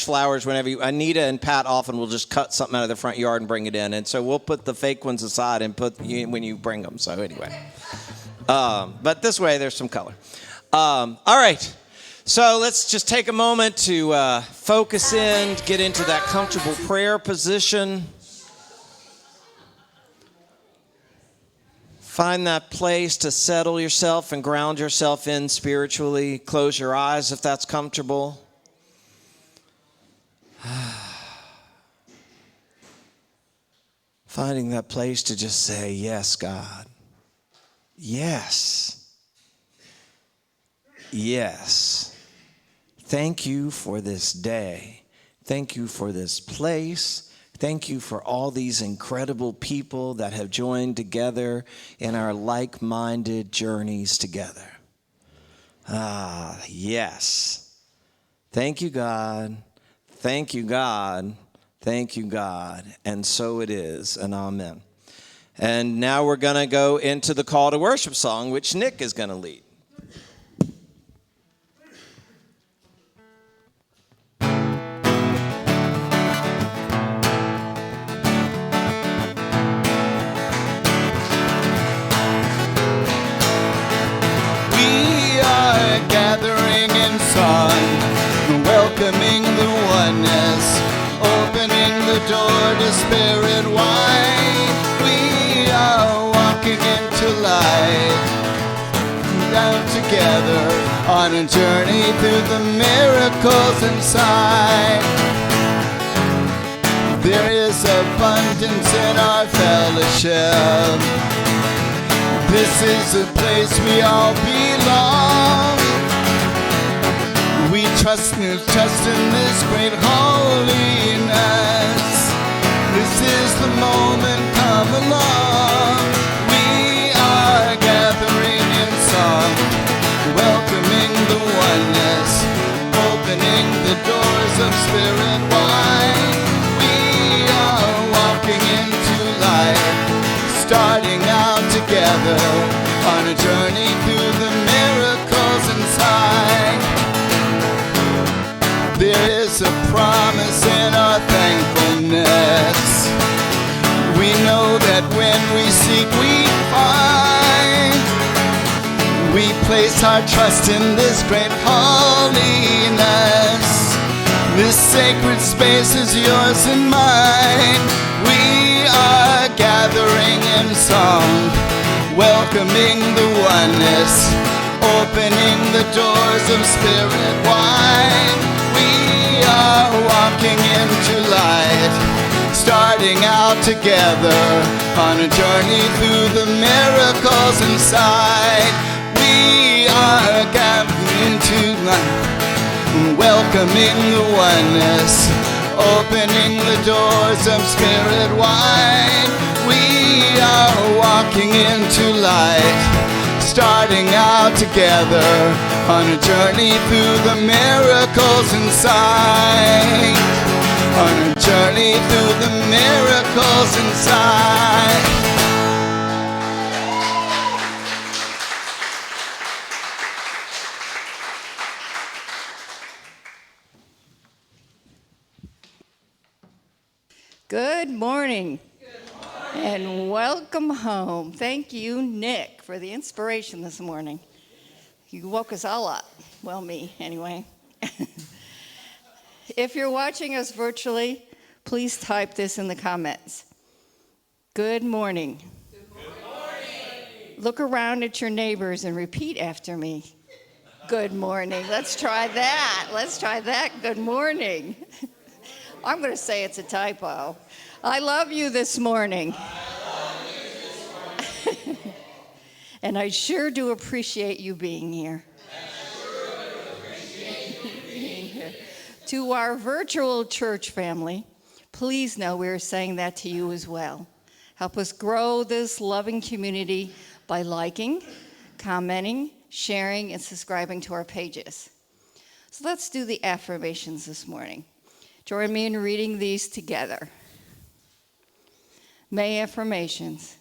flowers whenever you. Anita and Pat often will just cut something out of the front yard and bring it in, and so we'll put the fake ones aside and put when you bring them. So anyway, but this way there's some color. All right. So let's just take a moment to focus in, get into that comfortable prayer position. Find that place to settle yourself and ground yourself in spiritually. Close your eyes if that's comfortable. Finding that place to just say, yes, God. Yes. Yes. Thank you for this day. Thank you for this place. Thank you for all these incredible people that have joined together in our like-minded journeys together. Yes. Thank you, God. Thank you, God. Thank you, God. And so it is, and amen. And now we're going to go into the call to worship song, which Nick is going to lead. Gathering in song, welcoming the oneness, opening the door to spirit wide. We are walking into light, down together on a journey through the miracles inside. There is abundance in our fellowship. This is a place we all belong. We trust in this great holiness. This is the moment, come along. We are gathering in song, welcoming the oneness, opening the doors of spirit wide. We are walking into light, starting out together on a journey through the miracles inside. There is a promise in our thankfulness. We know that when we seek, we find. We place our trust in this great holiness. This sacred space is yours and mine. We are gathering in song, welcoming the oneness, opening the doors of spirit wide. We are walking into light, starting out together on a journey through the miracles inside. We are gathering into light, welcoming the oneness, opening the doors of spirit wide. We are walking into light, starting out together on a journey through the miracles inside. On a journey through the miracles inside. Good morning. And welcome home. Thank you, Nick, for the inspiration this morning. You woke us all up. Well, me, anyway. If you're watching us virtually, please type this in the comments. Good morning. Good morning. Look around at your neighbors and repeat after me. Good morning. Let's try that. Good morning. I'm going to say it's a typo. I love you this morning. And I sure do appreciate you being here. To our virtual church family, please know we're saying that to you as well. Help us grow this loving community by liking, commenting, sharing, and subscribing to our pages. So let's do the affirmations this morning. Join me in reading these together. May affirmations.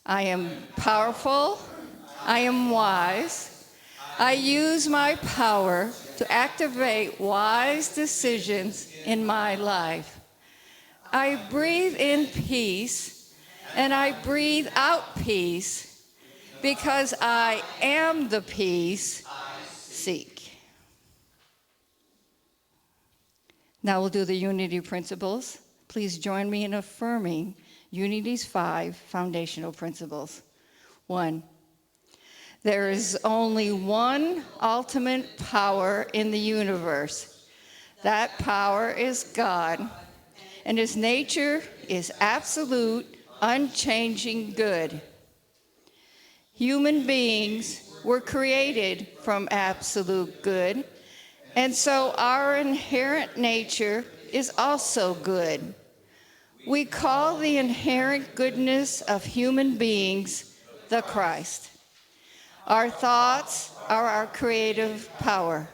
I am powerful. I am wise. I use my power to to activate wise decisions in my life. I breathe in peace and I breathe out peace because I am the peace I seek. Now we'll do the unity principles. Please join me in affirming Unity's 5 foundational principles. 1, there is only one ultimate power in the universe. That power is God, and his nature is absolute, unchanging good. Human beings were created from absolute good, and so our inherent nature is also good. We call the inherent goodness of human beings the Christ. Our thoughts are our creative power.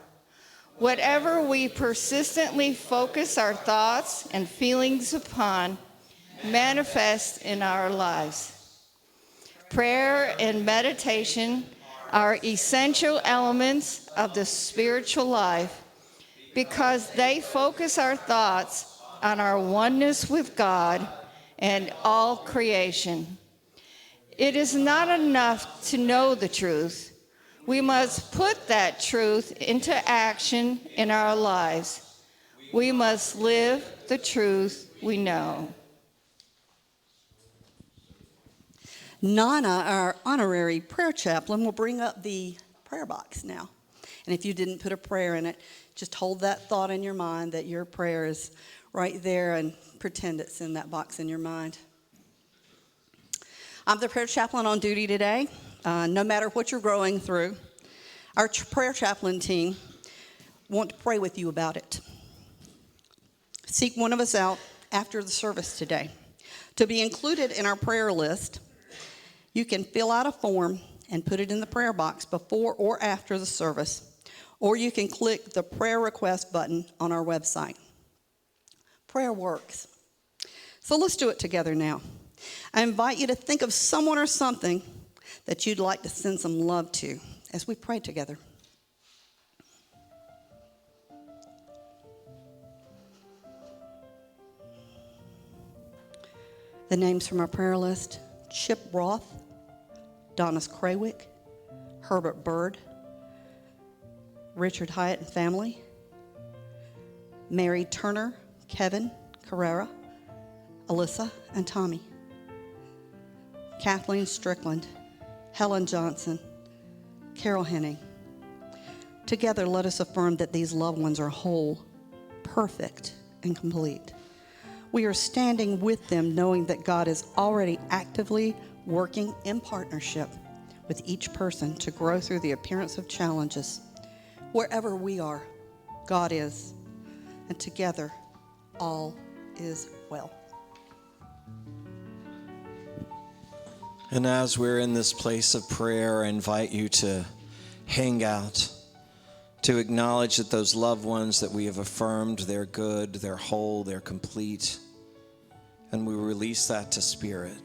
Whatever we persistently focus our thoughts and feelings upon manifests in our lives. Prayer and meditation are essential elements of the spiritual life because they focus our thoughts on our oneness with God and all creation. It is not enough to know the truth. We must put that truth into action in our lives. We must live the truth we know. Nana, our honorary prayer chaplain, will bring up the prayer box now. And if you didn't put a prayer in it, just hold that thought in your mind that your prayer is right there and pretend it's in that box in your mind. I'm the prayer chaplain on duty today. No matter what you're going through, our prayer chaplain team want to pray with you about it. Seek one of us out after the service today. To be included in our prayer list, you can fill out a form and put it in the prayer box before or after the service, or you can click the prayer request button on our website. Prayer works. So let's do it together now. I invite you to think of someone or something that you'd like to send some love to as we pray together. The names from our prayer list: Chip Roth, Donis Krawick, Herbert Bird, Richard Hyatt and family, Mary Turner, Kevin Carrera, Alyssa and Tommy, Kathleen Strickland, Helen Johnson, Carol Henning. Together, let us affirm that these loved ones are whole, perfect, and complete. We are standing with them knowing that God is already actively working in partnership with each person to grow through the appearance of challenges. Wherever we are, God is, and together, all is well. And as we're in this place of prayer, I invite you to hang out, to acknowledge that those loved ones that we have affirmed, they're good, they're whole, they're complete. And we release that to Spirit.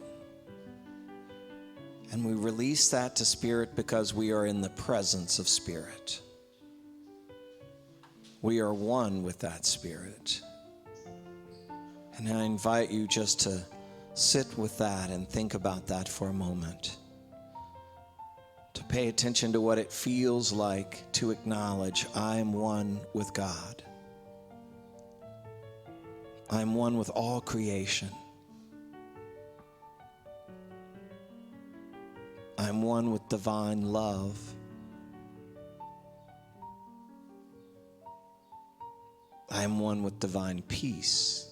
And we release that to Spirit because we are in the presence of Spirit. We are one with that Spirit. And I invite you just to sit with that and think about that for a moment. To pay attention to what it feels like to acknowledge I am one with God. I am one with all creation. I am one with divine love. I am one with divine peace.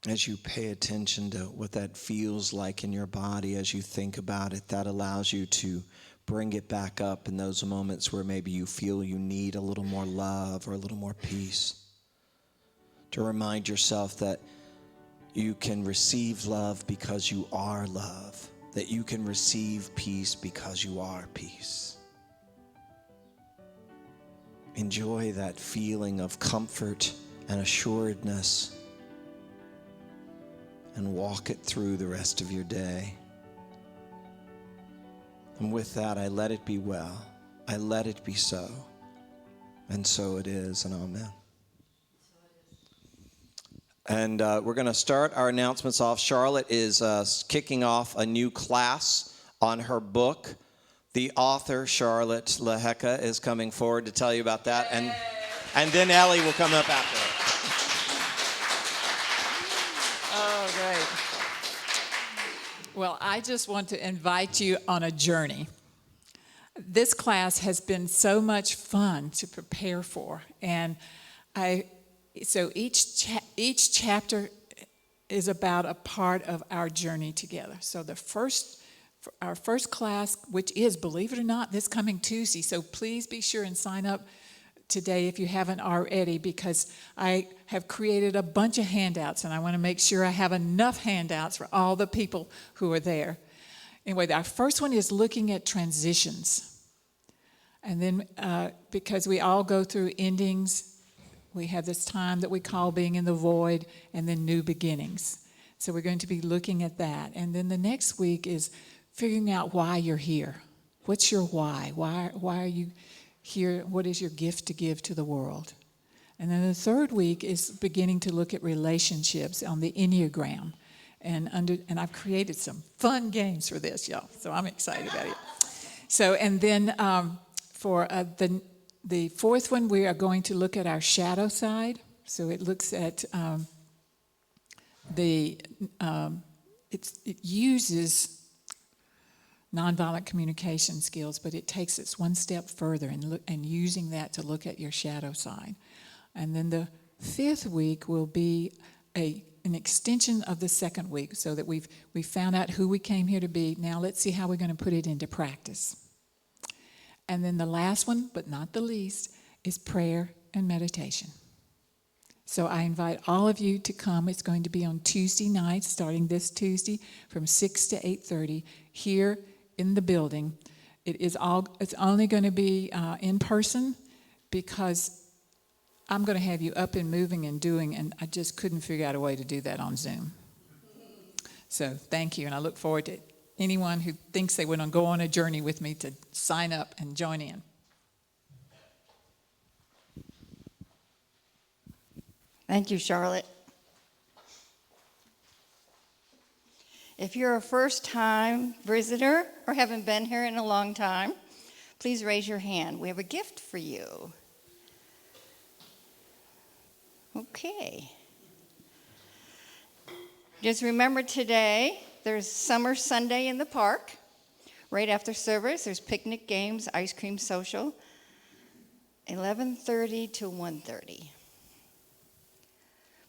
As you pay attention to what that feels like in your body, as you think about it, that allows you to bring it back up in those moments where maybe you feel you need a little more love or a little more peace. To remind yourself that you can receive love because you are love, that you can receive peace because you are peace. Enjoy that feeling of comfort and assuredness and walk it through the rest of your day. And with that, I let it be well. I let it be so. And so it is, and amen. And we're going to start our announcements off. Charlotte is kicking off a new class on her book. The author, Charlotte Lehecka, is coming forward to tell you about that. And then Ellie will come up after her. Oh, great. Well, I just want to invite you on a journey. This class has been so much fun to prepare for. And so each chapter is about a part of our journey together. So our first class, which is, believe it or not, this coming Tuesday. So please be sure and sign up today if you haven't already, because I have created a bunch of handouts, and I want to make sure I have enough handouts for all the people who are there. Anyway, our first one is looking at transitions. And then because we all go through endings, we have this time that we call being in the void, and then new beginnings. So we're going to be looking at that. And then the next week is figuring out why you're here. What's your why? Why are you here? What is your gift to give to the world? And then the third week is beginning to look at relationships on the Enneagram. And I've created some fun games for this, y'all. So I'm excited about it. So, and then for the fourth one, we are going to look at our shadow side. So it looks at it uses nonviolent communication skills, but it takes it one step further and using that to look at your shadow side. And then the fifth week will be an extension of the second week, so that we've found out who we came here to be. Now let's see how we're going to put it into practice. And then the last one, but not the least, is prayer and meditation. So I invite all of you to come. It's going to be on Tuesday nights, starting this Tuesday from 6 to 8:30 here in the building. It's only going to be in person, because I'm going to have you up and moving and doing, and I just couldn't figure out a way to do that on Zoom. So thank you, and I look forward to anyone who thinks they want to go on a journey with me to sign up and join in. Thank you, Charlotte. If you're a first-time visitor or haven't been here in a long time, please raise your hand. We have a gift for you. Okay. Just remember today, there's Summer Sunday in the park. Right after service, there's picnic games, ice cream social, 11:30 to 1:30.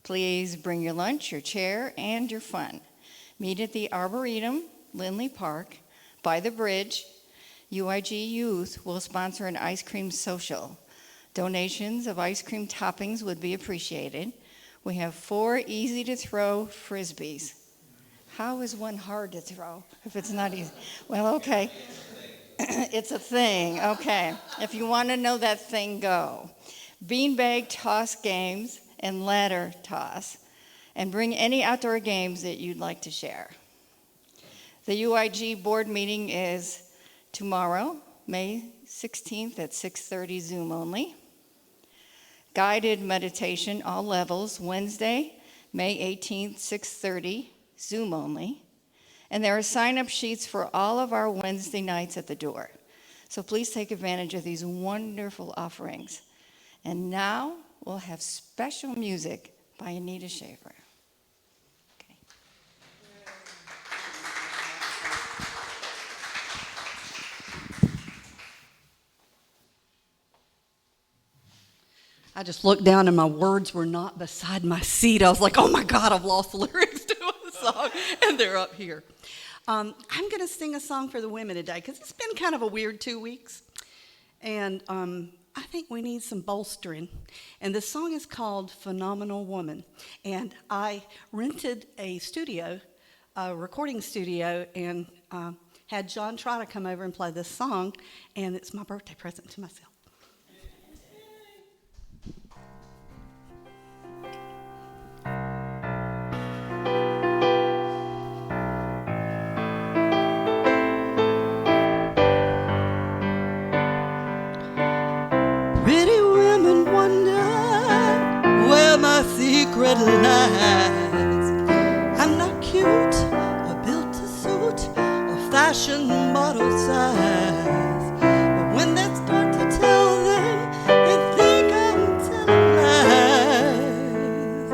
Please bring your lunch, your chair, and your fun. Meet at the Arboretum, Lindley Park, by the bridge. UIG Youth will sponsor an ice cream social. Donations of ice cream toppings would be appreciated. We have 4 easy-to-throw Frisbees. How is one hard to throw if it's not easy? Well, okay. It's a thing, okay. If you want to know that thing, go. Beanbag toss games and ladder toss. And bring any outdoor games that you'd like to share. The UIG board meeting is tomorrow, May 16th at 6:30, Zoom only. Guided meditation, all levels, Wednesday, May 18th, 6:30, Zoom only. And there are sign-up sheets for all of our Wednesday nights at the door. So please take advantage of these wonderful offerings. And now we'll have special music by Anita Schaefer. I just looked down and my words were not beside my seat. I was like, oh my God, I've lost the lyrics to a song, and they're up here. I'm going to sing a song for the women today, because it's been kind of a weird 2 weeks. And I think we need some bolstering. And the song is called Phenomenal Woman. And I rented a studio, a recording studio, and had John try to come over and play this song. And it's my birthday present to myself. Pretty women wonder where my secret lies. I'm not cute or built to suit a fashion model size. But when they start to tell them, they think I'm telling lies.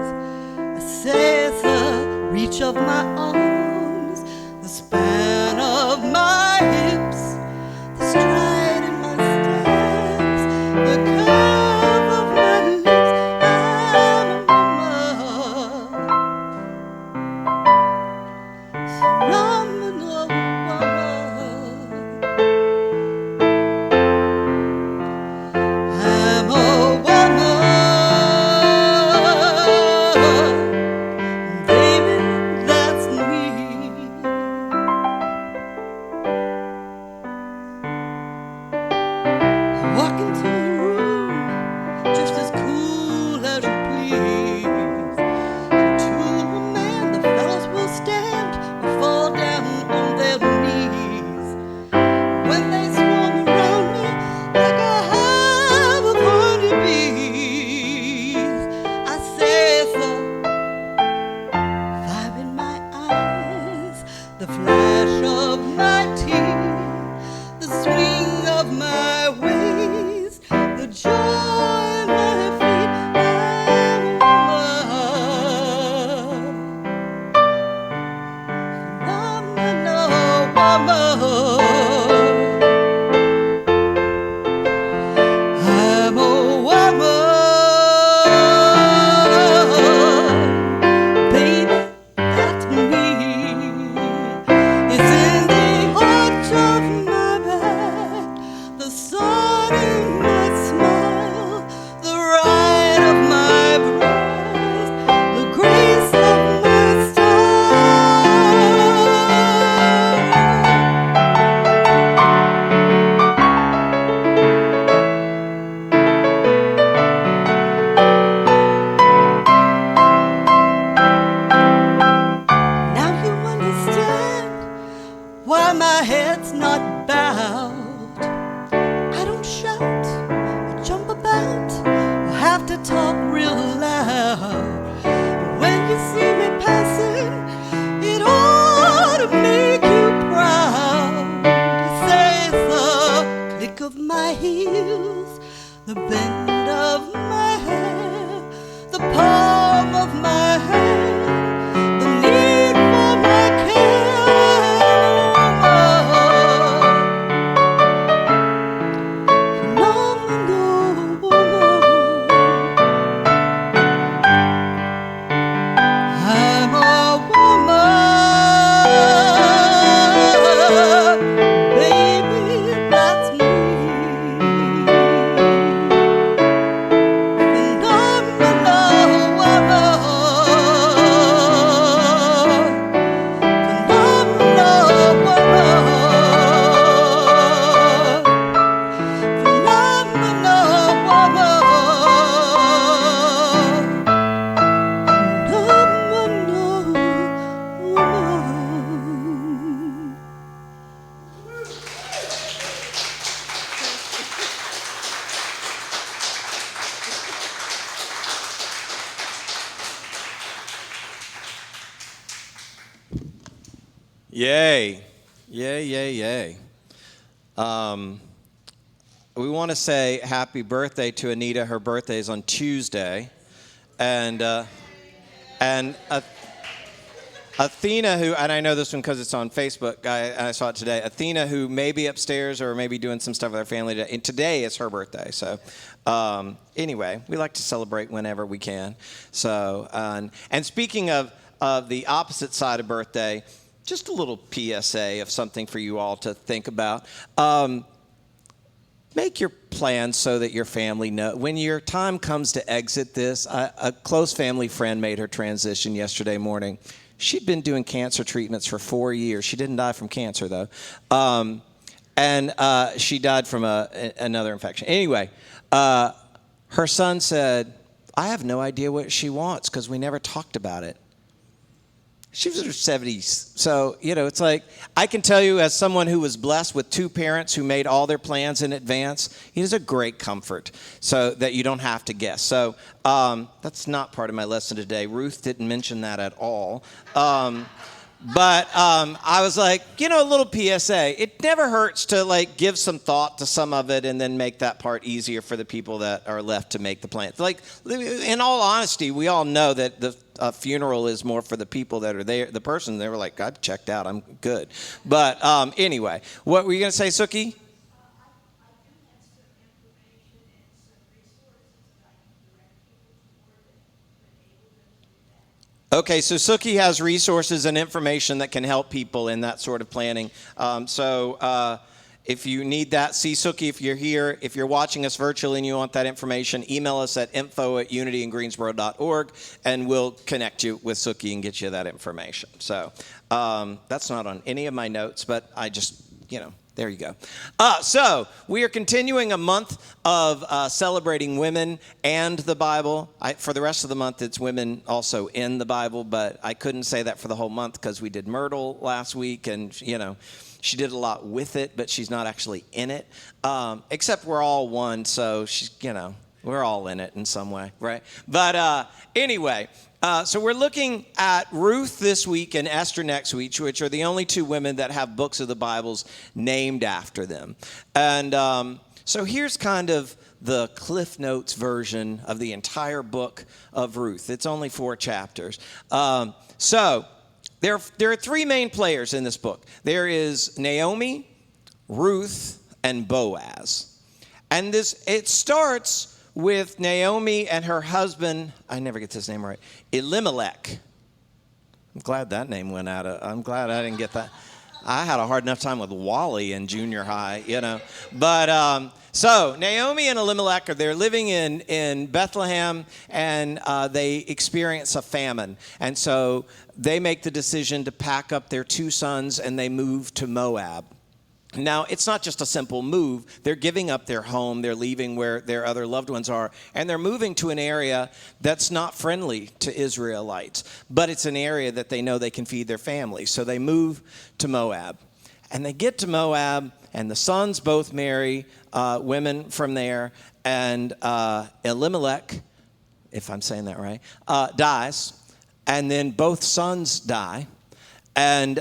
I say it's the reach of my arms, the span of my hips, the stride in my steps, the curve of my lips. I'm a phenomenal woman. I'm a woman, baby, that's me. I walk into a room just as cool as you please. And to a man, the fellas will stand or fall down on their knees. When they swarm around me like a hive of honeybees, I say it's the fire in my eyes, the flash of my teeth, the swing of my ways, the joy in my feet. I'm a woman. I'm a woman, baby, that's me. It's in the arch of my back, the sun in my smile, the ride of my breast, the grace of my style. Now you understand why my head's not bowed. I don't shout or jump about or have to talk real loud. When you see me passing, it ought to make you proud. I say it's the click of my heels, the bend of my hair, the palm of my hand, the need for my care. Phenomenal woman. I'm a woman, baby, that's me. Phenomenal woman, phenomenal woman, phenomenal woman. Yay. Yay, yay, yay. We want to say happy birthday to Anita. Her birthday is on Tuesday. And Athena, who, and I know this one because it's on Facebook, I saw it today. Athena, who may be upstairs or maybe doing some stuff with her family today, and today is her birthday. So anyway, we like to celebrate whenever we can. So, and speaking of the opposite side of birthday, just a little PSA of something for you all to think about. make your plans so that your family know. When your time comes to exit this, a close family friend made her transition yesterday morning. She'd been doing cancer treatments for 4 years. She didn't die from cancer, though. And she died from another infection. Anyway, her son said, I have no idea what she wants because we never talked about it. She was in her 70s. So, it's like, I can tell you as someone who was blessed with 2 parents who made all their plans in advance, it is a great comfort so that you don't have to guess. So that's not part of my lesson today. Ruth didn't mention that at all. But I was like, a little PSA. It never hurts to give some thought to some of it and then make that part easier for the people that are left to make the plans. In all honesty, we all know that the funeral is more for the people that are there. The person, they were like, I've checked out. I'm good. But anyway, what were you going to say, Suki? Okay, so Suki has resources and information that can help people in that sort of planning. So if you need that, see Suki if you're here. If you're watching us virtually and you want that information, email us at info@unityingreensboro.org, and we'll connect you with Suki and get you that information. So that's not on any of my notes, but I just, there you go. So we are continuing a month of celebrating women and the Bible. For the rest of the month, it's women also in the Bible, but I couldn't say that for the whole month because we did Myrtle last week, and, she did a lot with it, but she's not actually in it. Except we're all one, so she's, we're all in it in some way, right? But anyway, so we're looking at Ruth this week and Esther next week, which are the only 2 women that have books of the Bibles named after them. And so here's kind of the Cliff Notes version of the entire book of Ruth. It's only 4 chapters. So there are 3 main players in this book. There is Naomi, Ruth, and Boaz. And it starts with Naomi and her husband, I never get this name right, Elimelech. I'm glad that name went out. I'm glad I didn't get that. I had a hard enough time with Wally in junior high, But so Naomi and Elimelech they're living in Bethlehem, and they experience a famine. And so they make the decision to pack up their 2 sons, and they move to Moab. Now, it's not just a simple move. They're giving up their home. They're leaving where their other loved ones are. And they're moving to an area that's not friendly to Israelites. But it's an area that they know they can feed their families. So they move to Moab. And they get to Moab, and the sons both marry women from there. And Elimelech, if I'm saying that right, dies. And then both sons die. And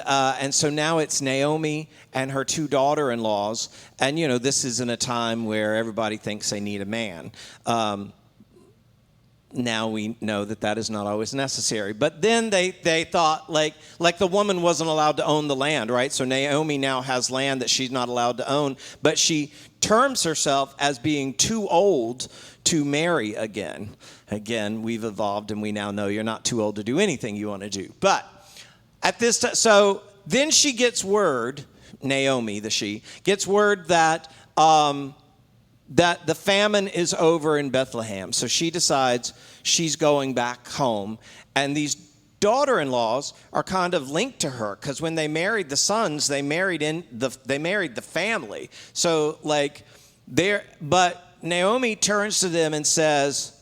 so now it's Naomi and her 2 daughter-in-laws. And, this is in a time where everybody thinks they need a man. Now we know that is not always necessary. But then they thought, like the woman wasn't allowed to own the land, right? So Naomi now has land that she's not allowed to own. But she terms herself as being too old to marry again. Again, we've evolved, and we now know you're not too old to do anything you want to do. But at this time, so then she gets word, Naomi, gets word that the famine is over in Bethlehem. So she decides she's going back home. And these daughter-in-laws are kind of linked to her, because when they married the sons, they married the family. So but Naomi turns to them and says,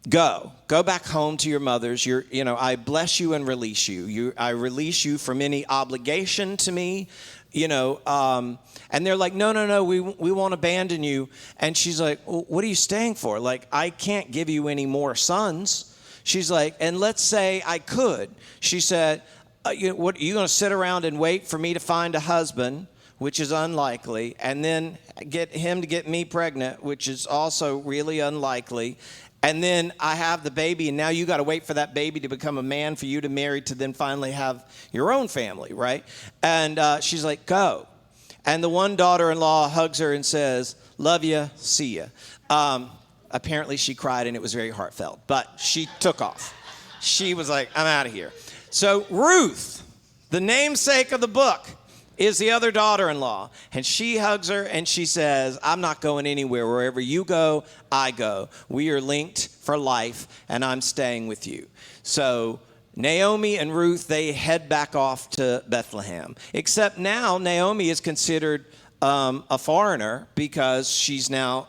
Go back home to your mothers. I bless you and release you. I release you from any obligation to me, and they're like, no, we won't abandon you. And she's like, well, what are you staying for? I can't give you any more sons. She's like, and let's say I could. She said, what, are you going to sit around and wait for me to find a husband, which is unlikely, and then get him to get me pregnant, which is also really unlikely. And then I have the baby, and now you got to wait for that baby to become a man for you to marry to then finally have your own family, right? And she's like, go. And the one daughter-in-law hugs her and says, love you, see ya. Apparently she cried, and it was very heartfelt, but she took off. She was like, I'm out of here. So Ruth, the namesake of the book, is the other daughter-in-law. And she hugs her and she says, I'm not going anywhere. Wherever you go, I go. We are linked for life, and I'm staying with you. So Naomi and Ruth, they head back off to Bethlehem. Except now Naomi is considered a foreigner because she's now,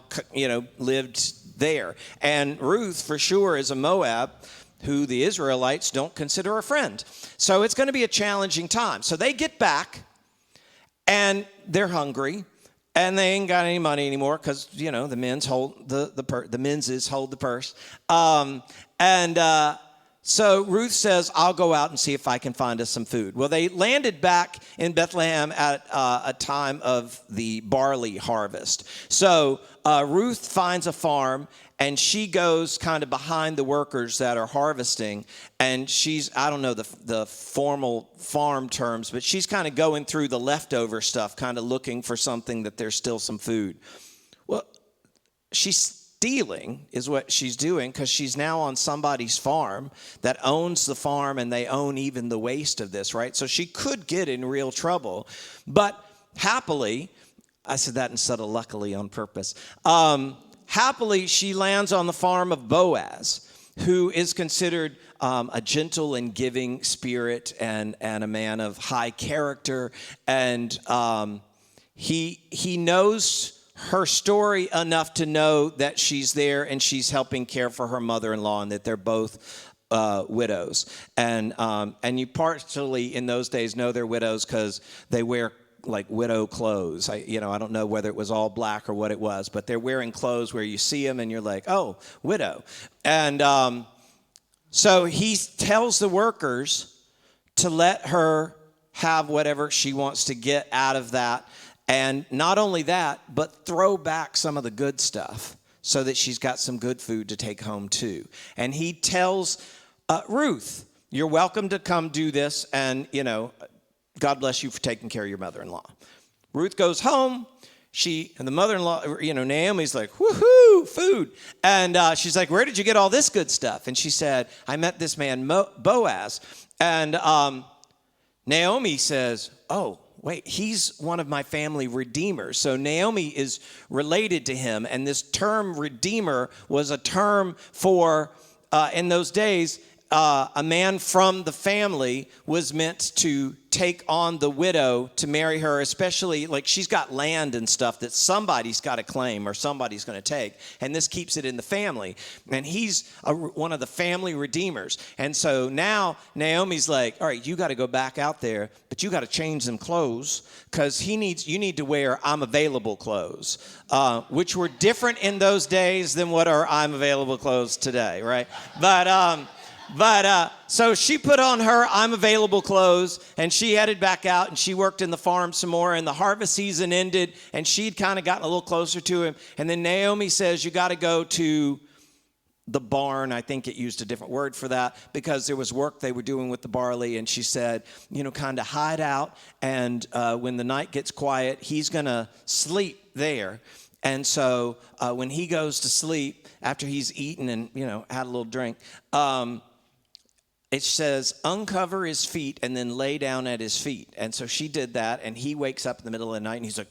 lived there. And Ruth, for sure, is a Moab who the Israelites don't consider a friend. So it's going to be a challenging time. So they get back, and they're hungry, and they ain't got any money anymore because, the men's hold the men's hold the purse. So Ruth says, I'll go out and see if I can find us some food. Well, they landed back in Bethlehem at a time of the barley harvest. So Ruth finds a farm, and she goes kind of behind the workers that are harvesting. And she's, I don't know the formal farm terms, but she's kind of going through the leftover stuff, kind of looking for something that there's still some food. Well, she's stealing is what she's doing because she's now on somebody's farm that owns the farm, and they own even the waste of this, right? So she could get in real trouble. But happily, I said that instead of luckily on purpose, happily she lands on the farm of Boaz, who is considered a gentle and giving spirit and a man of high character. And he knows her story enough to know that she's there and she's helping care for her mother-in-law, and that they're both widows. And you partially in those days know they're widows because they wear like widow clothes. I don't know whether it was all black or what it was, but they're wearing clothes where you see them and you're like, oh, widow. And so he tells the workers to let her have whatever she wants to get out of that. And not only that, but throw back some of the good stuff so that she's got some good food to take home too. And he tells Ruth, you're welcome to come do this, and, God bless you for taking care of your mother-in-law. Ruth goes home. And the mother-in-law, Naomi's like, woohoo, food. And she's like, where did you get all this good stuff? And she said, I met this man, Boaz. And Naomi says, oh, wait, he's one of my family redeemers. So Naomi is related to him. And this term redeemer was a term for, in those days, a man from the family was meant to take on the widow to marry her, especially like she's got land and stuff that somebody's got to claim or somebody's going to take. And this keeps it in the family. And he's one of the family redeemers. And so now Naomi's like, all right, you got to go back out there, but you got to change them clothes because you need to wear I'm available clothes, which were different in those days than what are I'm available clothes today, right? But so she put on her I'm available clothes, and she headed back out, and she worked in the farm some more, and the harvest season ended, and she'd kind of gotten a little closer to him. And then Naomi says, you got to go to the barn. I think it used a different word for that because there was work they were doing with the barley. And she said, kind of hide out, and when the night gets quiet, he's going to sleep there. And so when he goes to sleep, after he's eaten and, had a little drink, it says, uncover his feet and then lay down at his feet. And so she did that, and he wakes up in the middle of the night, and he's like,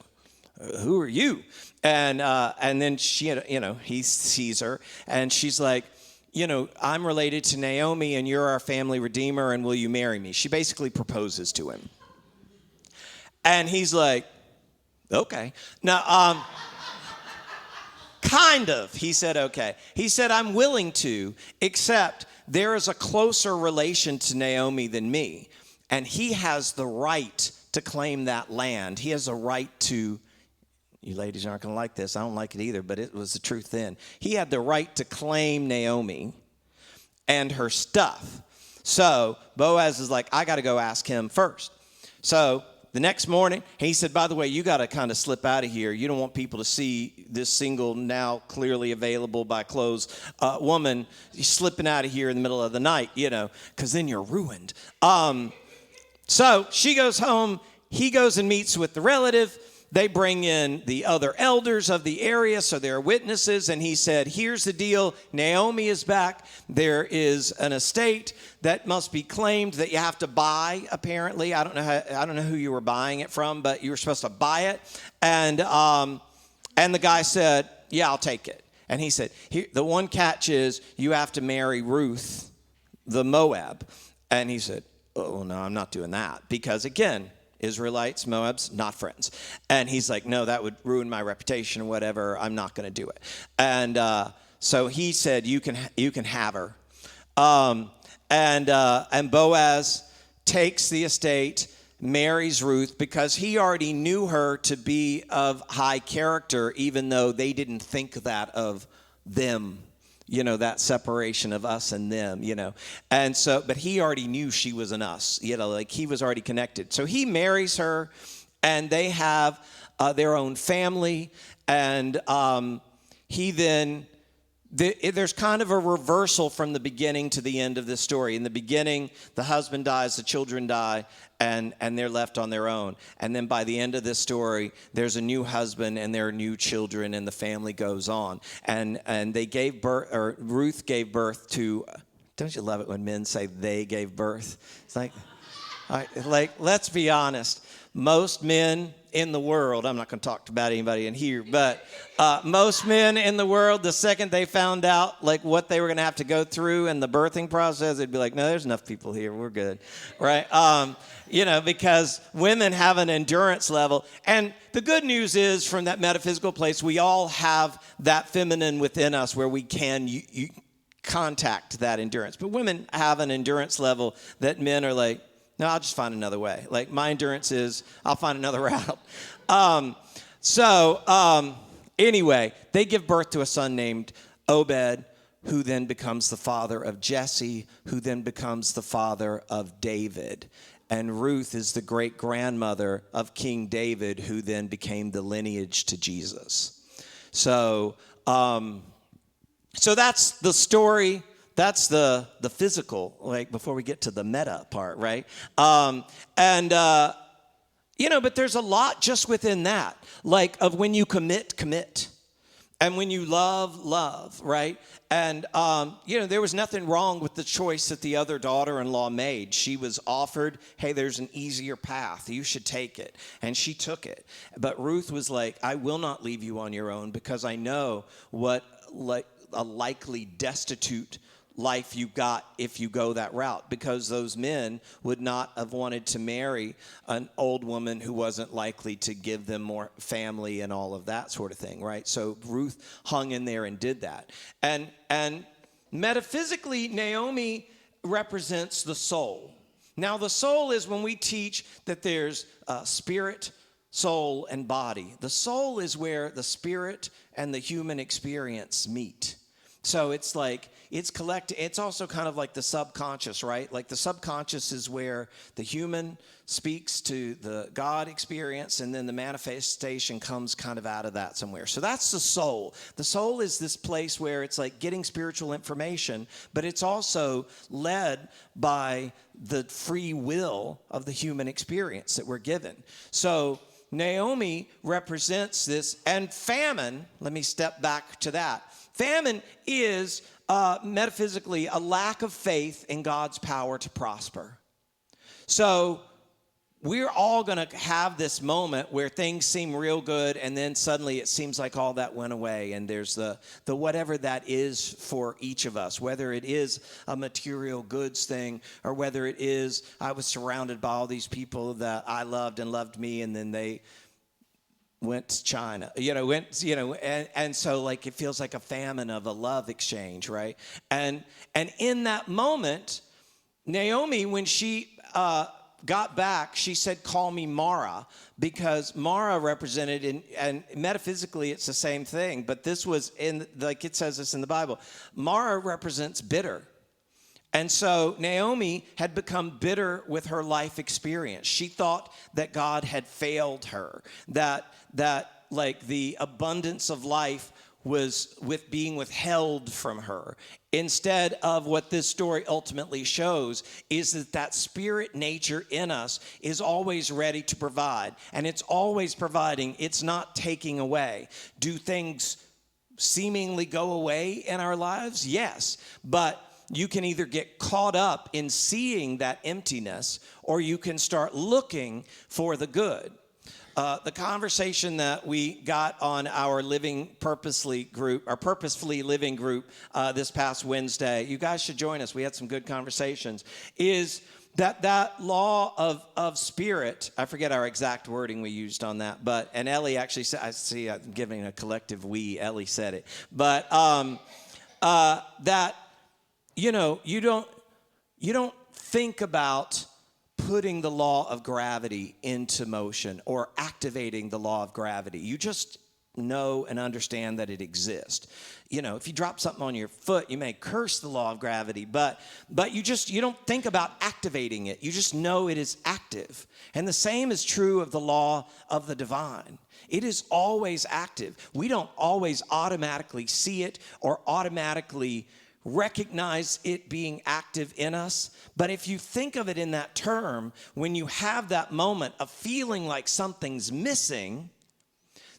who are you? And then she, he sees her, and she's like, I'm related to Naomi, and you're our family redeemer, and will you marry me? She basically proposes to him. And he's like, okay. Now, kind of, he said, okay. He said, I'm willing to, except there is a closer relation to Naomi than me, and he has the right to claim that land. He has a right to, you ladies aren't going to like this. I don't like it either, but it was the truth then. He had the right to claim Naomi and her stuff. So Boaz is like, I got to go ask him first. So the next morning, he said, by the way, you got to kind of slip out of here. You don't want people to see this single, now clearly available by clothes woman slipping out of here in the middle of the night, because then you're ruined. So she goes home. He goes and meets with the relative. they bring in the other elders of the area, so they're witnesses, and he said, here's the deal. Naomi is back. There is an estate that must be claimed that you have to buy, apparently. I don't know who you were buying it from, but you were supposed to buy it. And the guy said, yeah, I'll take it. And he said, the one catch is you have to marry Ruth, the Moab. And he said, oh, no, I'm not doing that. Because, again, Israelites, Moabs, not friends. And he's like, no, that would ruin my reputation or whatever. I'm not going to do it. And so he said, you can have her. And Boaz takes the estate, marries Ruth, because he already knew her to be of high character, even though they didn't think that of them. That separation of us and them, And so, but he already knew she was an us, like he was already connected. So he marries her, and they have their own family. And he then, there's kind of a reversal from the beginning to the end of this story. In the beginning, the husband dies, the children die, and they're left on their own. And then by the end of this story, there's a new husband and there are new children, and the family goes on. And they gave birth, or Ruth gave birth to, don't you love it when men say they gave birth? It's like, let's be honest. Most men in the world, I'm not going to talk about anybody in here, but most men in the world, the second they found out like what they were going to have to go through in the birthing process, they'd be like, no, there's enough people here. We're good, right? Because women have an endurance level. And the good news is, from that metaphysical place, we all have that feminine within us where we can contact that endurance. But women have an endurance level that men are like, no, I'll just find another way. Like, my endurance is, I'll find another route. Anyway, they give birth to a son named Obed, who then becomes the father of Jesse, who then becomes the father of David. And Ruth is the great-grandmother of King David, who then became the lineage to Jesus. So that's the story. That's the physical, like, before we get to the meta part, right? But there's a lot just within that, like, of when you commit. And when you love, right? And, there was nothing wrong with the choice that the other daughter-in-law made. She was offered, hey, there's an easier path. You should take it. And she took it. But Ruth was like, I will not leave you on your own, because I know what, like, a likely destitute life you got if you go that route, because those men would not have wanted to marry an old woman who wasn't likely to give them more family and all of that sort of thing, right? So Ruth hung in there and did that. And metaphysically, Naomi represents the soul. Now, the soul is when we teach that there's spirit, soul, and body. The soul is where the spirit and the human experience meet. So it's like, it's collective. It's also kind of like the subconscious, right? Like, the subconscious is where the human speaks to the God experience, and then the manifestation comes kind of out of that somewhere. So that's the soul. The soul is this place where it's like getting spiritual information, but it's also led by the free will of the human experience that we're given. So Naomi represents this, and famine, let me step back to that. Famine is metaphysically a lack of faith in God's power to prosper. So we're all going to have this moment where things seem real good, and then suddenly it seems like all that went away, and there's the whatever that is for each of us, whether it is a material goods thing, or whether it is I was surrounded by all these people that I loved and loved me, and then they went to China, and so, like, it feels like a famine of a love exchange, right? And in that moment, Naomi, when she got back, she said, call me Mara, because Mara represented, and metaphysically it's the same thing, but this was like it says this in the Bible, Mara represents bitter. And so Naomi had become bitter with her life experience. She thought that God had failed her, that like the abundance of life was with being withheld from her. Instead of what this story ultimately shows is that spirit nature in us is always ready to provide, and it's always providing. It's not taking away. Do things seemingly go away in our lives? Yes, but you can either get caught up in seeing that emptiness, or you can start looking for the good. The conversation that we got on our Purposefully Living group this past Wednesday, you guys should join us. We had some good conversations, is that law of spirit. I forget our exact wording we used on that, and Ellie actually said, I see I'm giving a collective we, Ellie said it, but that, you don't think about putting the law of gravity into motion or activating the law of gravity. You just know and understand that it exists. If you drop something on your foot, you may curse the law of gravity, but you don't think about activating it. You just know it is active. And the same is true of the law of the divine. It is always active. We don't always automatically see it or automatically recognize it being active in us. But if you think of it in that term, when you have that moment of feeling like something's missing,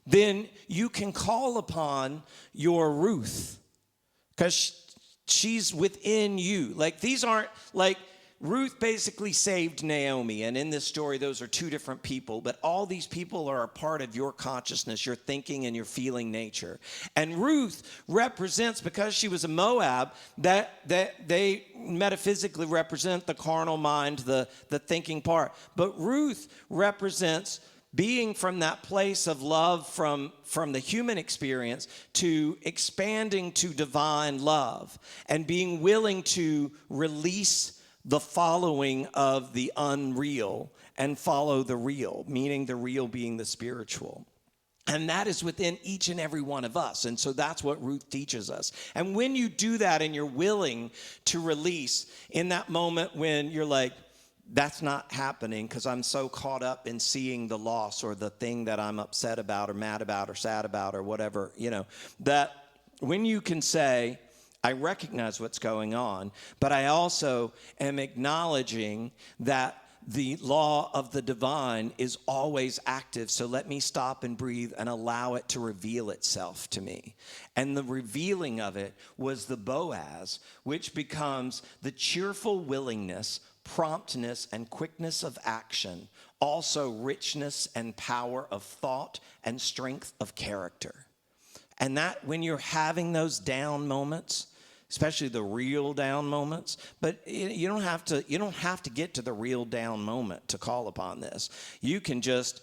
then you can call upon your Ruth, because she's within you. Like, these aren't like Ruth basically saved Naomi, and in this story, those are two different people, but all these people are a part of your consciousness, your thinking, and your feeling nature. And Ruth represents, because she was a Moab, that they metaphysically represent the carnal mind, the thinking part. But Ruth represents being from that place of love from the human experience to expanding to divine love, and being willing to release the following of the unreal and follow the real, meaning the real being the spiritual. And that is within each and every one of us. And so that's what Ruth teaches us. And when you do that and you're willing to release in that moment when you're like, that's not happening because I'm so caught up in seeing the loss or the thing that I'm upset about or mad about or sad about or whatever, that when you can say, I recognize what's going on, but I also am acknowledging that the law of the divine is always active. So let me stop and breathe and allow it to reveal itself to me. And the revealing of it was the Boaz, which becomes the cheerful willingness, promptness, and quickness of action, also richness and power of thought and strength of character. And that when you're having those down moments, especially the real down moments, but you don't have to get to the real down moment to call upon this. You can just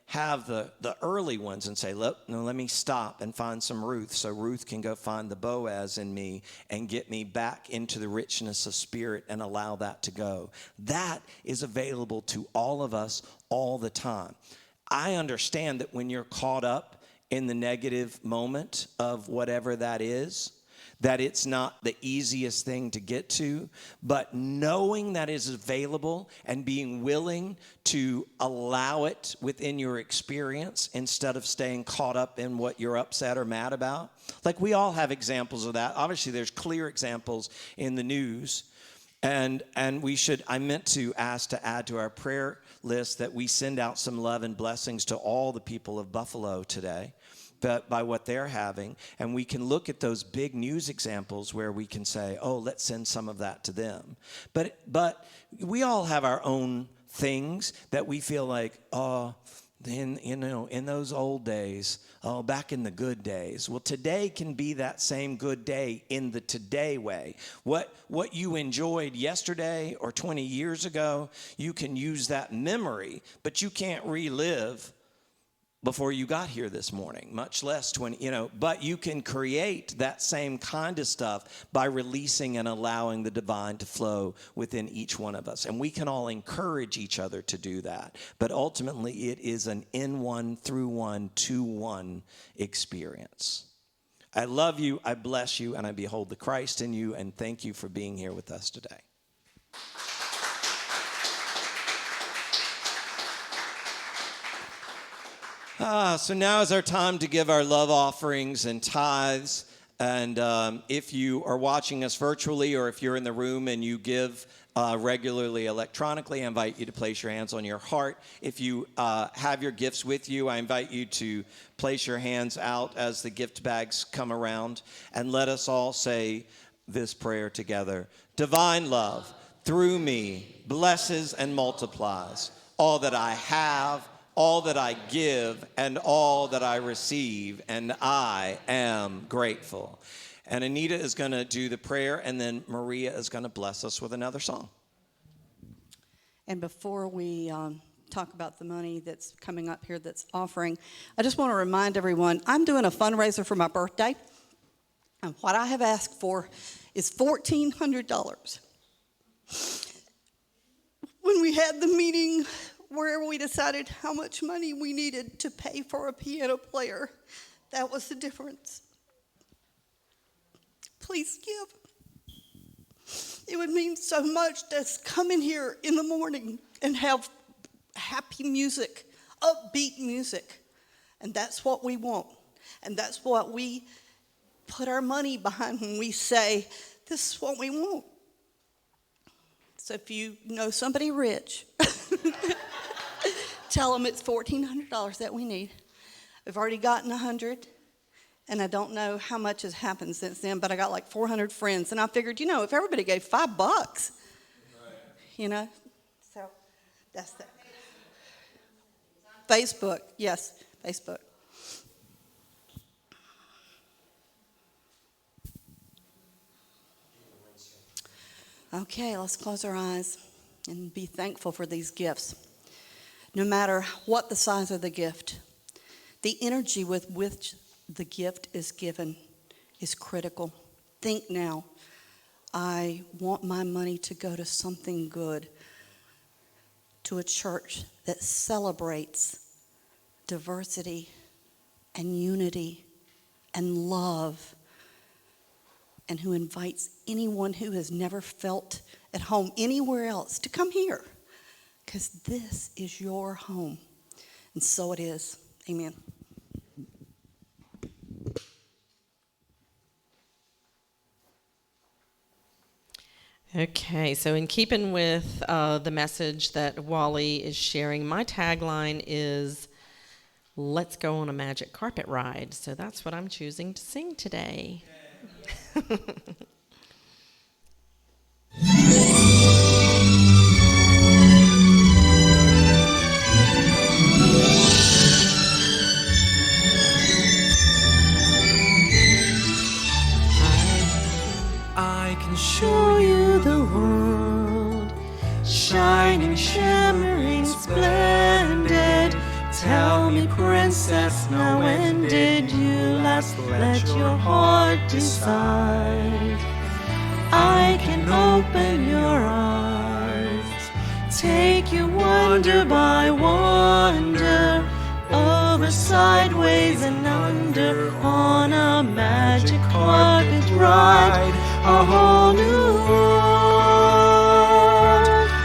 have the early ones and say, let me stop and find some Ruth, so Ruth can go find the Boaz in me and get me back into the richness of spirit and allow that to go. That is available to all of us all the time. I understand that when you're caught up in the negative moment of whatever that is, that it's not the easiest thing to get to, but knowing that is available and being willing to allow it within your experience instead of staying caught up in what you're upset or mad about. Like, we all have examples of that. Obviously, there's clear examples in the news. And I meant to ask to add to our prayer list that we send out some love and blessings to all the people of Buffalo today, but by what they're having. And we can look at those big news examples where we can say, oh, let's send some of that to them. But we all have our own things that we feel like, in those old days, back in the good days. Well, today can be that same good day in the today way. What you enjoyed yesterday or 20 years ago, you can use that memory, but you can't relive before you got here this morning, much less 20, but you can create that same kind of stuff by releasing and allowing the divine to flow within each one of us. And we can all encourage each other to do that. But ultimately, it is an in one, through one, to one experience. I love you, I bless you, and I behold the Christ in you, and thank you for being here with us today. So now is our time to give our love offerings and tithes. And if you are watching us virtually, or if you're in the room and you give regularly electronically, I invite you to place your hands on your heart. If you have your gifts with you, I invite you to place your hands out as the gift bags come around. And let us all say this prayer together. Divine love, through me, blesses and multiplies all that I have, all that I give, and all that I receive, and I am grateful. And Anita is going to do the prayer, and then Maria is going to bless us with another song. And before we talk about the money that's coming up here that's offering, I just want to remind everyone, I'm doing a fundraiser for my birthday, and what I have asked for is $1,400. When we had the meeting where we decided how much money we needed to pay for a piano player, that was the difference. Please give. It would mean so much to come in here in the morning and have happy music, upbeat music. And that's what we want. And that's what we put our money behind when we say, this is what we want. So if you know somebody rich, tell them it's $1,400 that we need. We've already gotten $100, and I don't know how much has happened since then, but I got like 400 friends, and I figured, if everybody gave $5, so that's that. Facebook, yes, Facebook. Okay, let's close our eyes and be thankful for these gifts. No matter what the size of the gift, the energy with which the gift is given is critical. Think now, I want my money to go to something good, to a church that celebrates diversity and unity and love, and who invites anyone who has never felt at home anywhere else to come here, because this is your home. And so it is. Amen. Okay, so in keeping with the message that Wally is sharing, my tagline is, let's go on a magic carpet ride. So that's what I'm choosing to sing today. I can show you the world, shining, shimmering, splendid. Tell me, princess, now when did you last let your heart decide? I can open your eyes, take you wonder by wonder, over, sideways, and under, on a magic carpet ride. A whole new world,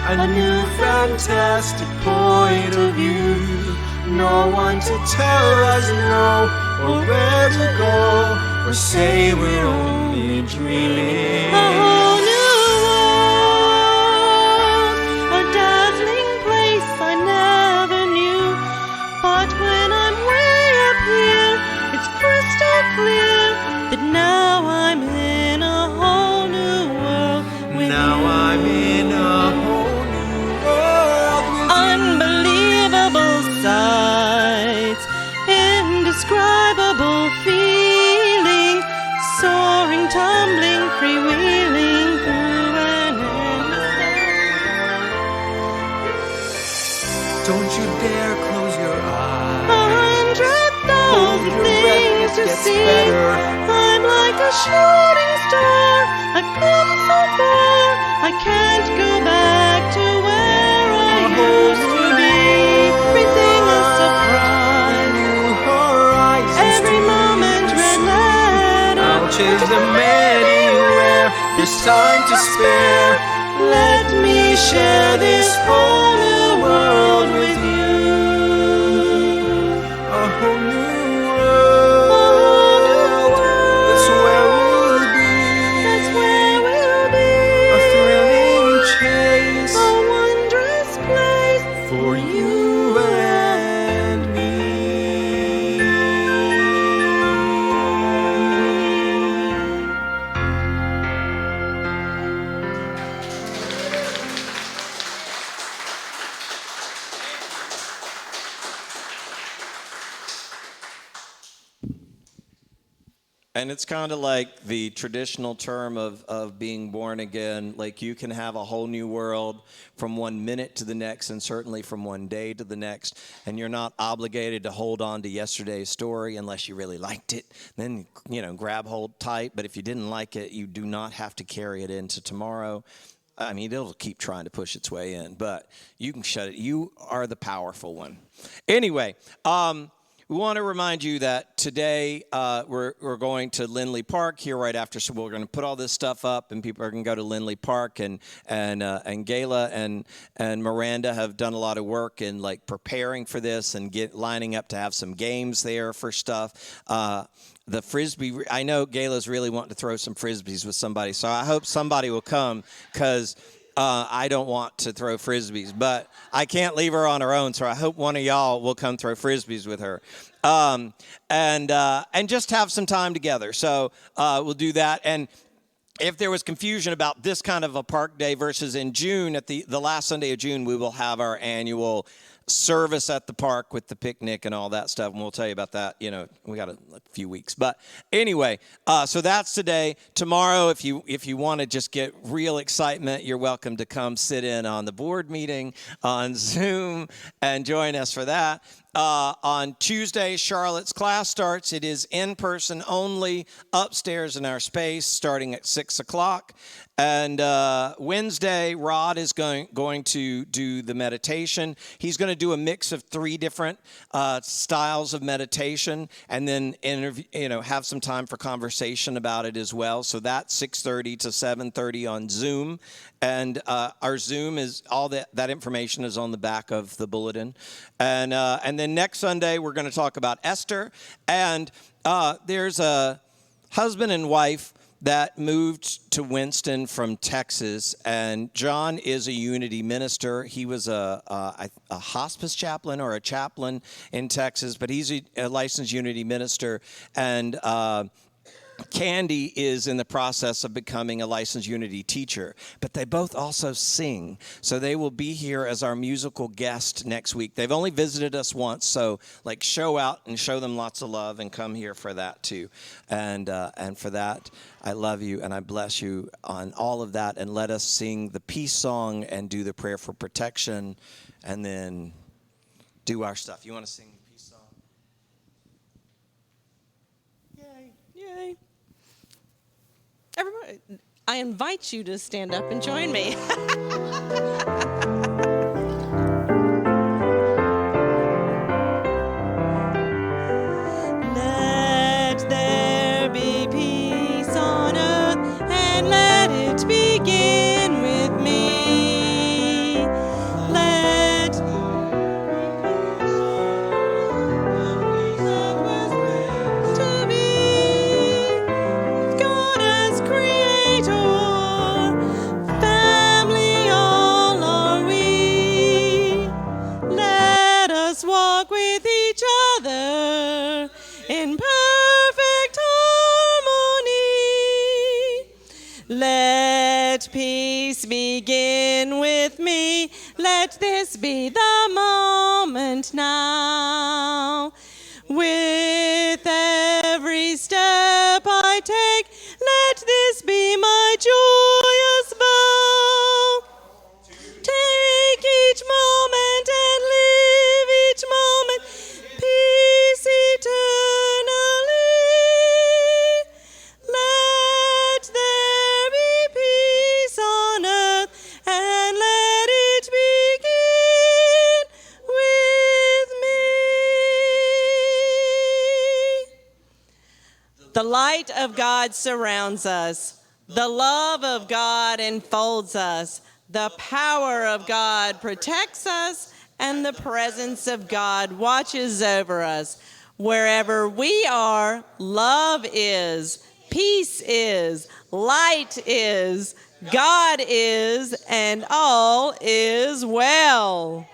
a new fantastic point of view. No one to tell us no, or where to go, or say we're only dreaming. A whole new world, a dazzling place I never knew. But when I'm way up here, it's crystal clear that now I'm in a whole new world with Now you. I'm in a whole new world with Unbelievable sights, indescribable feeling, soaring, tumbling, freewheeling through an endless. Don't you dare close your eyes. 100,000 things to Gets see. better. I'm like a shooting star. I've come so far. I can't go back to where I used to be. Everything a surprise. New horizons. Every moment red letter. I'll chase them anywhere. There's time to spare. Let me share this whole new world with you. A And it's kind of like the traditional term of being born again. Like you can have a whole new world from 1 minute to the next, and certainly from one day to the next. And you're not obligated to hold on to yesterday's story unless you really liked it. Then, grab hold tight. But if you didn't like it, you do not have to carry it into tomorrow. I mean, it'll keep trying to push its way in, but you can shut it. You are the powerful one. Anyway, we want to remind you that today we're going to Lindley Park here right after. So we're going to put all this stuff up, and people are going to go to Lindley Park. And Gayla and Miranda have done a lot of work in like preparing for this and lining up to have some games there for stuff. The Frisbee, I know Gayla's really wanting to throw some Frisbees with somebody, so I hope somebody will come because I don't want to throw Frisbees, but I can't leave her on her own, so I hope one of y'all will come throw Frisbees with her. And just have some time together. So we'll do that. And if there was confusion about this kind of a park day versus in June, at the last Sunday of June, we will have our annual service at the park with the picnic and all that stuff, and we'll tell you about that. We got a few weeks, but anyway, so that's today. Tomorrow, if you want to just get real excitement, you're welcome to come sit in on the board meeting on Zoom and join us for that. On Tuesday, Charlotte's class starts. It is in person only, upstairs in our space, starting at 6 o'clock. And Wednesday, Rod is going to do the meditation. He's going to do a mix of 3 different styles of meditation, and then have some time for conversation about it as well. So that's 6:30 to 7:30 on Zoom. And our Zoom is all that information is on the back of the bulletin. And then next Sunday, we're going to talk about Esther. And there's a husband and wife that moved to Winston from Texas, and John is a Unity minister. He was a hospice chaplain or a chaplain in Texas, but he's a licensed Unity minister. And Candy is in the process of becoming a licensed Unity teacher, but they both also sing. So they will be here as our musical guest next week. They've only visited us once, so show out and show them lots of love and come here for that too. And for that, I love you and I bless you on all of that. And let us sing the peace song and do the prayer for protection and then do our stuff. You want to sing the peace song? Yay. Everybody, I invite you to stand up and join me. Let there be peace on earth, and let it begin with me. Let to be God as creator, family all are we. Let us walk with each other in perfect harmony. Let peace begin with me. Let this be the moment now. With every step I take, let this be my joyous vow. Take each moment and live each moment, peace eternally. Let there be peace on earth, and let it begin with me. The light of God surrounds us. The love of God enfolds us. The power of God protects us, and the presence of God watches over us. Wherever we are, love is, peace is, light is, God is, and all is well.